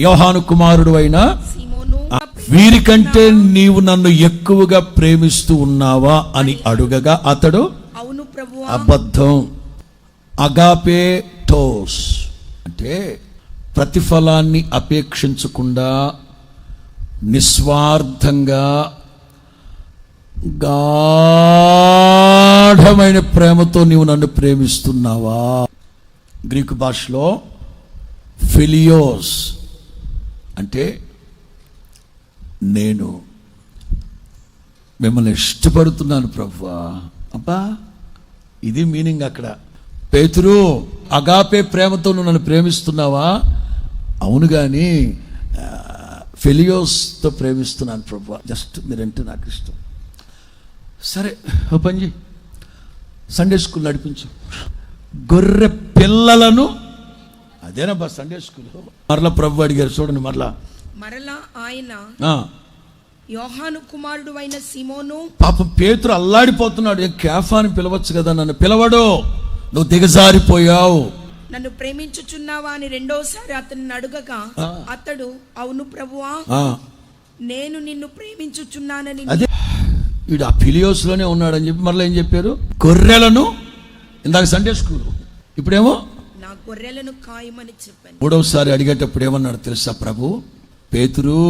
యోహాను కుమారుడు అయిన వీరికంటే నీవు నన్ను ఎక్కువగా ప్రేమిస్తూ ఉన్నావా అని అడుగగా అతడు అవును ప్రభువా. అబద్ధం. అగాపే టోస్ అంటే ప్రతిఫలాన్ని అపేక్షించకుండా నిస్వార్థంగా గాఢమైన ప్రేమతో నీవు నన్ను ప్రేమిస్తున్నావా. గ్రీకు భాషలో ఫిలియోస్ అంటే నేను మిమ్మల్ని ఇష్టపడుతున్నాను ప్రభువా. అబ్బా, ఇది మీనింగ్ అక్కడ. పేతురు, అగాపే ప్రేమతో నువ్వు నన్ను ప్రేమిస్తున్నావా? అవును, కానీ ఫిలియోస్తో ప్రేమిస్తున్నాను ప్రభువా. జస్ట్ మీరంటే నాకు ఇష్టం. సరే, ఓ పని చేయి, సండే స్కూల్ నడిపించు. గొర్రె పిల్లలను, అదేనబ్బా సండే స్కూల్. మరలా ప్రభు అడిగారు, చూడండి మరలా ఆయన యోహాను కుమారుడు అయిన సీమోను. పాపం పేతురు అల్లాడిపోతున్నాడు. కేఫాని పిలవచ్చు కదా, నన్ను పిలవడు, నువ్వు దిగజారిపోయావు. నన్ను ప్రేమించుచున్నావా అని రెండోసారి అతన్ని అడుగగా అతడు అవును ప్రభువా, నేను నిన్ను ప్రేమించుచున్నానని. అదే వీడు ఆ ఫిలియోస్ లోనే ఉన్నాడని చెప్పి మరలా ఏం చెప్పారు? గొర్రెలను. ఇందాక సండే స్కూల్, ఇప్పుడేమో నా గొర్రెలను కాయమని చెప్పాను. మూడవసారి అడిగేటప్పుడు ఏమన్నాడు తెలుసా ప్రభు? పేతురు,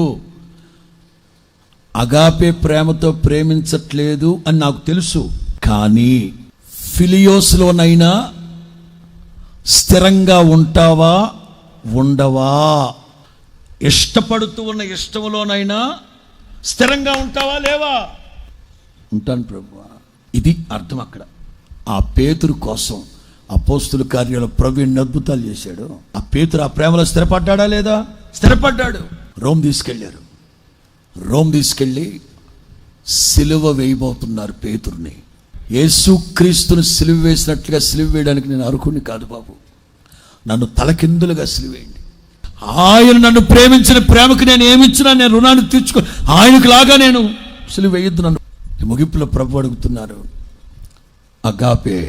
అగాపే ప్రేమతో ప్రేమించట్లేదు అని నాకు తెలుసు, కానీ ఫిలియోస్లోనైనా స్థిరంగా ఉంటావా ఉండవా? ఇష్టపడుతూ ఉన్న ఇష్టంలోనైనా స్థిరంగా ఉంటావా లేవా? ఉంటాను ప్రభువా. ఇది అర్థం అక్కడ. ఆ పేతురు కోసం అపోస్తుల కార్యాల ప్రభు ఎన్ని అద్భుతాలు చేశాడు. ఆ పేతురు ఆ ప్రేమలో స్థిరపడ్డాడా లేదా? స్థిరపడ్డాడు. రోమ్ తీసుకెళ్ళి సిలువ వేయబోతున్నారు పేతురుని. యేసుక్రీస్తుని సిలువ వేసినట్లుగా సిలువ వేయడానికి నేను అర్హుని కాదు బాబు, నన్ను తలకిందులుగా సిలువ వేయండి. ఆయన నన్ను ప్రేమించిన ప్రేమకు నేను ఏమిచ్చినా నేను రుణాన్ని తీర్చుకో, ఆయనకు లాగా నేను సిలువ వేయొద్దు. నన్ను ముగింపులో ప్రభు అడుగుతున్నారు, అగాపే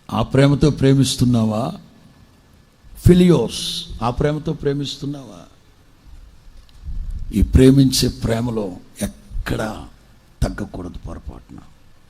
ఆ ప్రేమతో ప్రేమిస్తున్నావా? ఫిలియోస్ ఆ ప్రేమతో ప్రేమిస్తున్నావా? ఈ ప్రేమించే ప్రేమలో ఎక్కడా తగ్గకూడదు పొరపాటున.